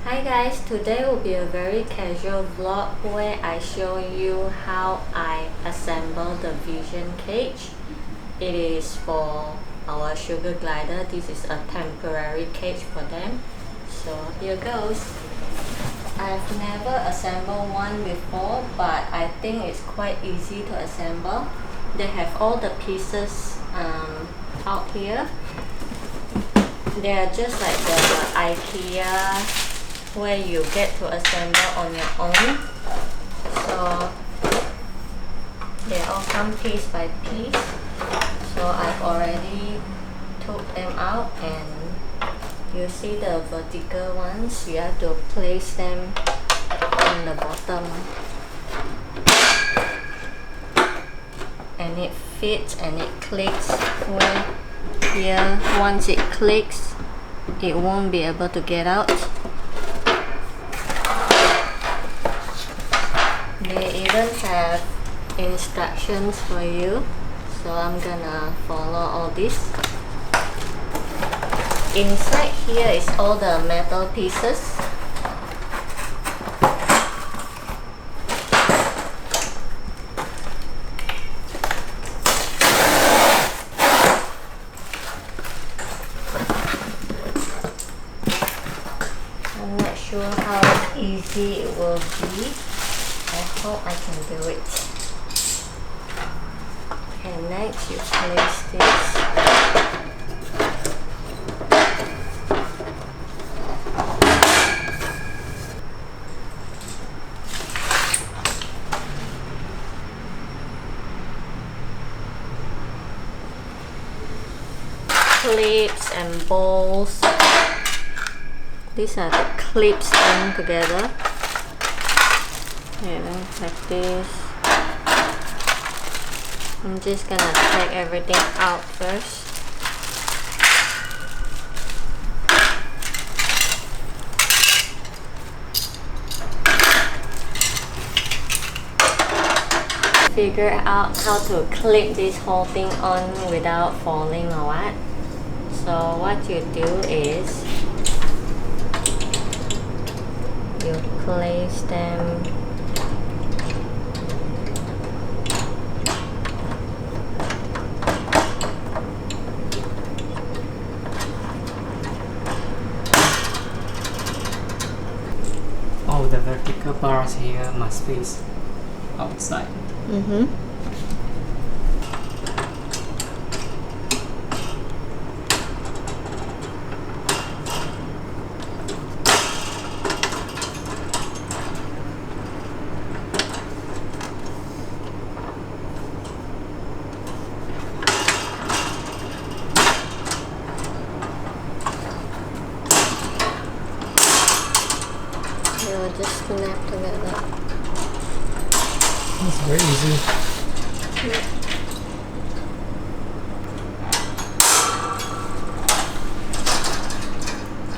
Hi guys, today will be a very casual vlog where I show you how I assemble the vision cage. It is for our sugar glider. This is a temporary cage for them. So here goes. I've never assembled one before, but I think it's quite easy to assemble. They have all the pieces out here. They are just like the IKEA where you get to assemble on your own. So they all come piece by piece. So I've already took them out, and you see the vertical ones, you have to place them on the bottom. And it fits and it clicks where here, once it clicks, it won't be able to get out. They even have instructions for you, so I'm gonna follow all this. Inside here is all the metal pieces. I'm not sure how easy it will be. I hope I can do it. And next you place this. Clips and balls. These are the clips in together. Yeah, like this. I'm just gonna take everything out first. Figure out how to clip this whole thing on without falling or what. So what you do is you place them the vertical bars here must face outside. They will just snap together. It's very easy.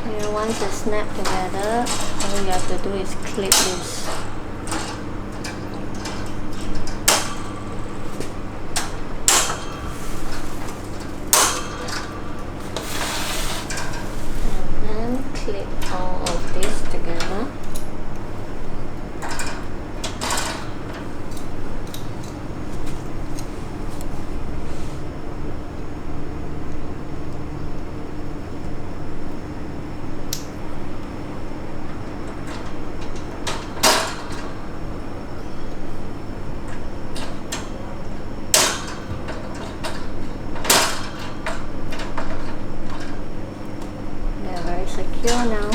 And once they snap together, all you have to do is clip this. And then clip all of this together. Secure now.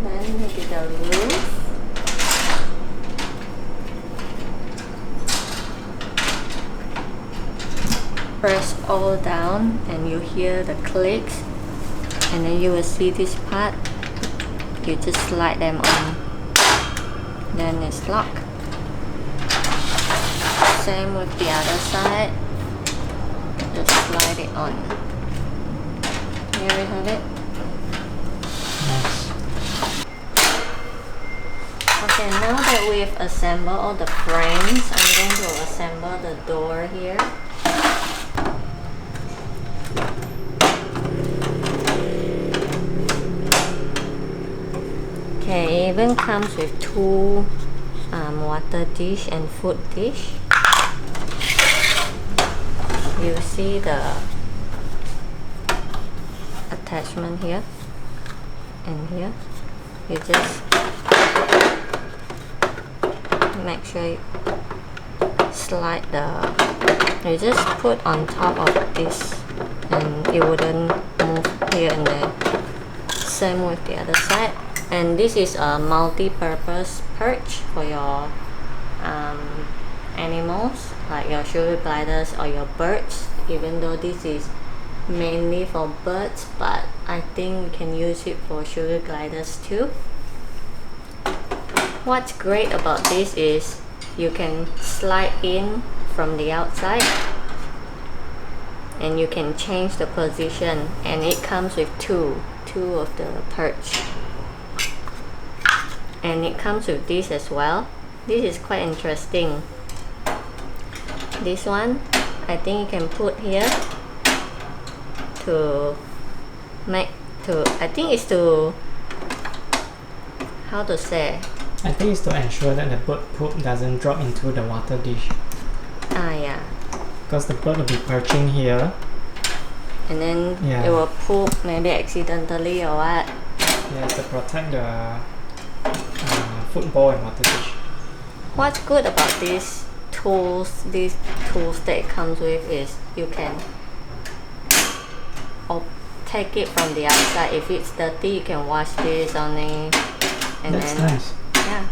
Then maybe the roof. Press all down and you hear the clicks, and then you will see this part. You just slide them on, then it's locked. Same with the other side. Just slide it on. Here we have it. Nice. Okay, now that we've assembled all the frames, I'm going to assemble the door here. even comes with two water dish and food dish. You see the attachment here and here. You just make sure you slide you just put on top of this and it wouldn't move here and there. Same with the other side. And this is a multi-purpose perch for your animals, like your sugar gliders or your birds, even though this is mainly for birds, but I think we can use it for sugar gliders too. What's great about this is you can slide in from the outside and you can change the position, and it comes with two of the perch, and it comes with this as well. This is quite interesting. This one I think you can put here I think it's to, how to say, I think it's to ensure that the bird poop doesn't drop into the water dish. Yeah. Because the bird will be perching here. And then it will poop maybe accidentally or what. Yes, to protect the football and water dish. What's good about these tools that it comes with is you can take it from the outside. If it's dirty, you can wash this only. And That's then, nice. Yeah.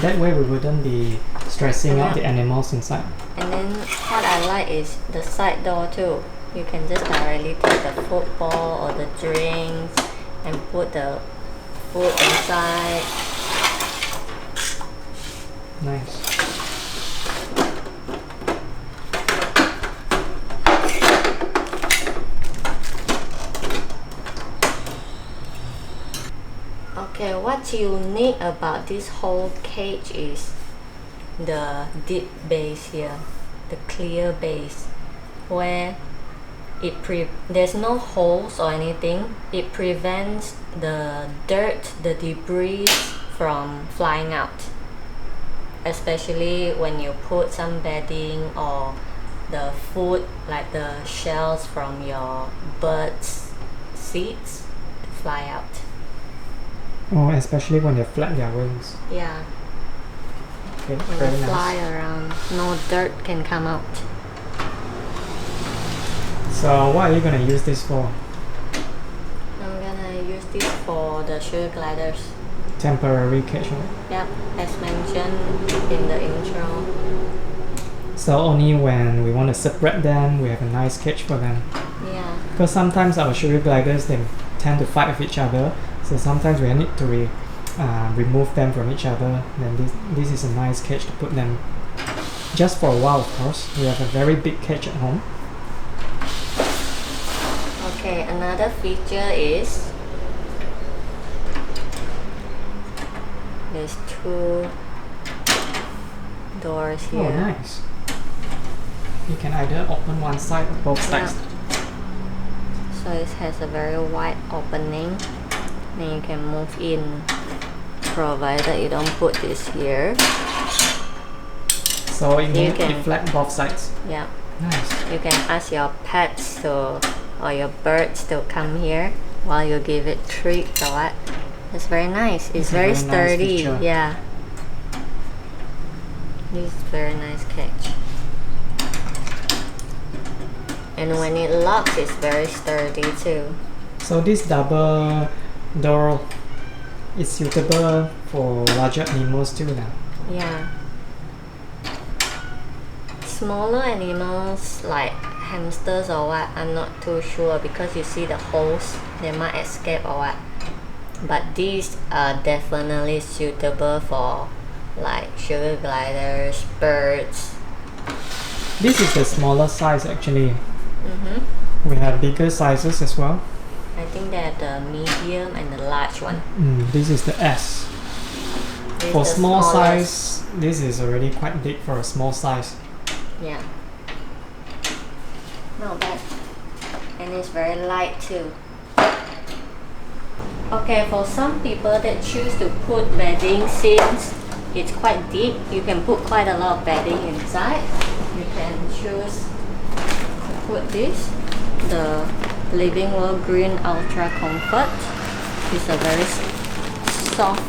That way we wouldn't be stressing out the animals inside. And then what I like is the side door too. You can just directly take the football or the drinks and put the food inside. Nice. Okay, what's unique about this whole cage is the deep base here, the clear base, where there's no holes or anything. It prevents the dirt, the debris from flying out, especially when you put some bedding or the food, like the shells from your birds' seeds, to fly out. Oh, especially when they flap their wings. Yeah. Okay, When very they nice. fly around, no dirt can come out. So what are you gonna use this for? I'm gonna use this for the sugar gliders. Temporary cage, right? Yep, as mentioned in the intro. So only when we want to separate them, we have a nice cage for them. Yeah. Because sometimes our sugar gliders, they tend to fight with each other. So sometimes we need to remove them from each other. Then this is a nice cage to put them. Just for a while, of course. We have a very big cage at home. Okay, another feature is there's two doors here. Oh, nice. You can either open one side or both sides. So it has a very wide opening. Then you can move in, provided you don't put this here. So it flat both sides. Yeah. Nice. You can ask your pets or your birds to come here while you give it treats or what. It's very nice. It's very sturdy. Nice. Yeah. This is very nice cage. And when it locks, it's very sturdy too. So this double door is suitable for larger animals too now. Yeah. Smaller animals like hamsters or what, I'm not too sure, because you see the holes, they might escape or what. But these are definitely suitable for like sugar gliders, birds. This is the smaller size actually. Mm-hmm. We have bigger sizes as well. I think they have the medium and the large one. This is the S. This For is the small smallest. size, this is already quite big for a small size. Yeah. Not bad. And it's very light too. Okay, for some people that choose to put bedding, since it's quite deep, you can put quite a lot of bedding inside. You can choose to put this, the Living World Green Ultra Comfort. It's a very soft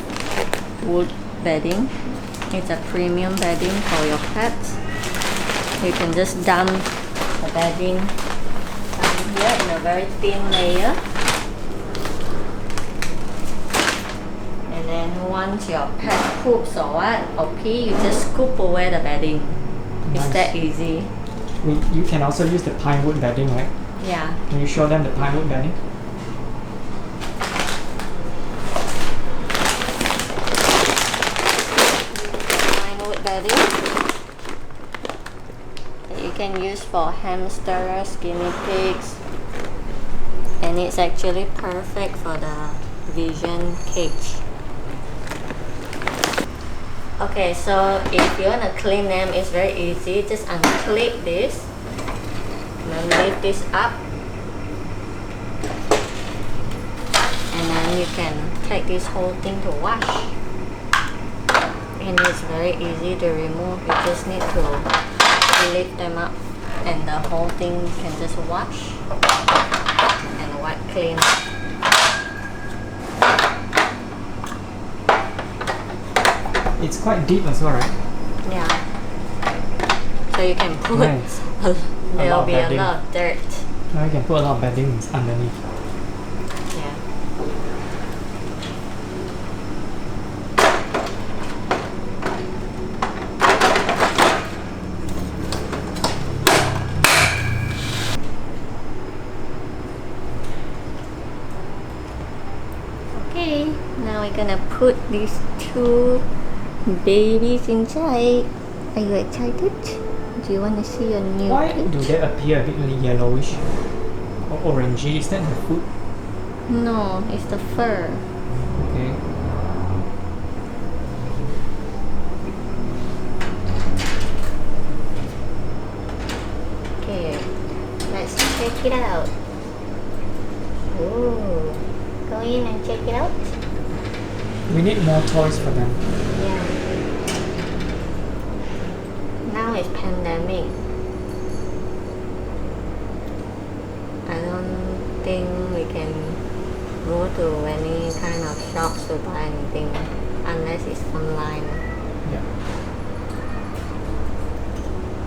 wood bedding. It's a premium bedding for your pets. You can just dump the bedding down here in a very thin layer. And then once your pet poops or what, or pee, you just scoop away the bedding. Nice. It's that easy. You can also use the pine wood bedding, right? Yeah. Can you show them the pine wood bedding? Pine wood bedding that you can use for hamsters, guinea pigs, and it's actually perfect for the vision cage. Okay, so if you want to clean them, it's very easy. Just unclip this and then lift this up, and then you can take this whole thing to wash, and it's very easy to remove. You just need to lift them up and the whole thing you can just wash and wipe clean. It's quite deep as well, right? Yeah. So you can put Nice. there'll be a bedding. lot of dirt. Now you can put a lot of beddings underneath. Yeah. Okay, now we're gonna put these two babies inside. Are you excited? Do you want to see your new Why cage? do they appear a bit yellowish or orangey? Is that the food? No, it's the fur. Okay. Okay, let's check it out. Ooh, go in and check it out. We need more toys for them. Yeah. Now it's pandemic. I don't think we can go to any kind of shops to buy anything unless it's online. Yeah.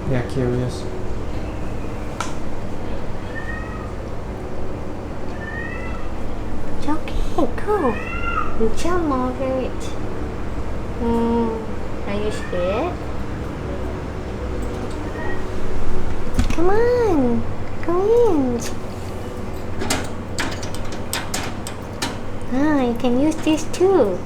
They are curious. It's okay, go. You jump over it. Are you scared? Come on, go in. Ah, you can use this too.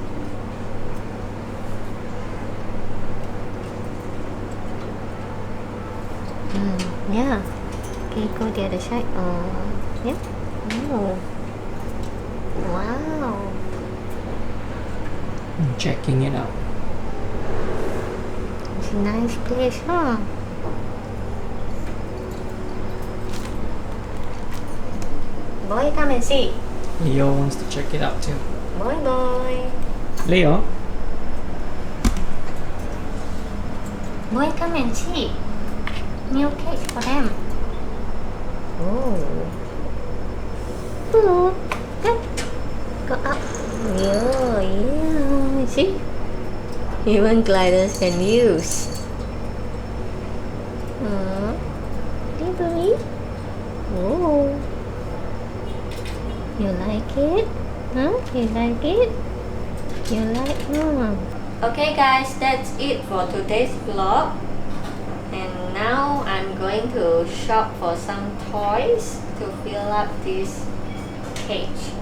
Yeah. Okay, go the other side. Oh, yeah. Oh. Wow. I'm checking it out. It's a nice place, huh? Boy, come and see. Leo wants to check it out too. Boy. Leo? Boy, come and see. New cage for them. Oh. Hello. Go up. Yeah. See? Even gliders can use. Hey, boy. Oh. You like it? Huh? You like it? You like it? Okay guys, that's it for today's vlog. And now I'm going to shop for some toys to fill up this cage.